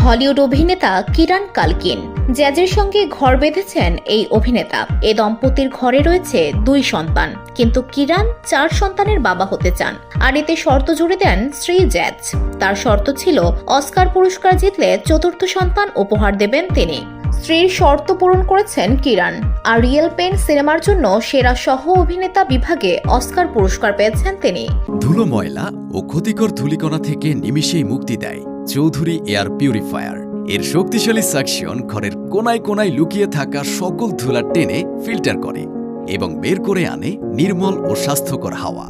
Hollywood অভিনেতা কিরান কালকিন জ্যাজের সঙ্গে ঘর বেঁধেছেন এই অভিনেতা। এ দম্পতির ঘরে রয়েছে 2 সন্তান, কিন্তু কিরান 4 সন্তানের বাবা হতে চান। আর এতে শর্ত জুড়ে দেন স্ত্রী জ্যাজ। তার শর্ত ছিল অস্কার পুরস্কার জিতলে 4র্থ সন্তান উপহার দেবেন তিনি। স্ত্রীর শর্ত পূরণ করেছেন কিরান। আর রিয়েল পেন সিনেমার জন্য সেরা সহ অভিনেতা বিভাগে অস্কার পুরস্কার পেয়েছেন তিনি। ধুলো, ময়লা ও ক্ষতিকর ধূলিকণা থেকে নিমিষেই মুক্তি দেয় চৌধুরী এয়ার পিউরিফায়ার। এর শক্তিশালী সাকশন ঘরের কোনায় কোনায় লুকিয়ে থাকা সকল ধুলা টেনে ফিল্টার করে এবং বের করে আনে নির্মল ও স্বাস্থ্যকর হাওয়া।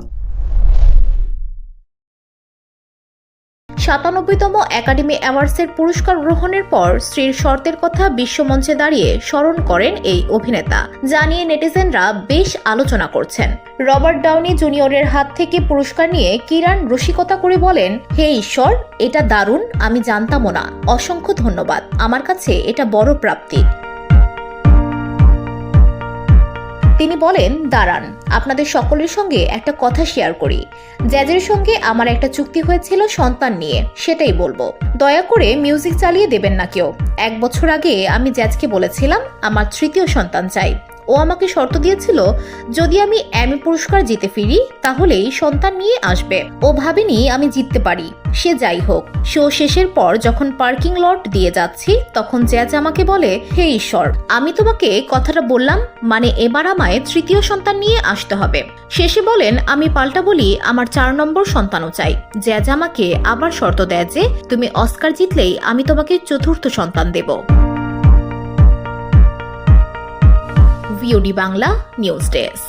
97তম একাডেমি অ্যাওয়ার্ডসের পুরস্কার গ্রহণের পর স্ত্রীর শর্তের কথা বিশ্বমঞ্চে দাঁড়িয়ে স্মরণ করেন এই অভিনেতা, যা নিয়ে নেটিজেনরা বেশ আলোচনা করছেন। রবার্ট ডাউনি জুনিয়রের হাত থেকে পুরস্কার নিয়ে কিরান রসিকতা করে বলেন, হে ঈশ্বর, এটা দারুণ, আমি জানতামও না, অসংখ্য ধন্যবাদ, আমার কাছে এটা বড় প্রাপ্তি। তিনি বলেন, দাঁড়ান, আপনাদের সকলের সঙ্গে একটা কথা শেয়ার করি। জ্যাজের সঙ্গে আমার একটা চুক্তি হয়েছিল সন্তান নিয়ে, সেটাই বলবো। দয়া করে মিউজিক চালিয়ে দেবেন না কেউ। 1 বছর আগে আমি জ্যাজকে বলেছিলাম আমার 3য় সন্তান চাই। ও আমাকে শর্ত দিয়েছিল যদি আমি এমি পুরস্কার জিতে ফিরি তাহলেই সন্তান নিয়ে আসবে। ও ভাবেনি আমি জিততে পারি। সে যাই হোক, শো শেষের পর যখন পার্কিং লট দিয়ে যাচ্ছি তখন জ্যাজ আমাকে বলে, হে ঈশ্বর, আমি তোমাকে কথাটা বললাম, মানে এবার আমায় 3য় সন্তান নিয়ে আসতে হবে। শেষে বলেন, আমি পাল্টা বলি আমার 4 নম্বর সন্তানও চাই। জ্যাজ আমাকে আবার শর্ত দেয় যে তুমি অস্কার জিতলেই আমি তোমাকে 4র্থ সন্তান দেব। VOD Bangla news desk.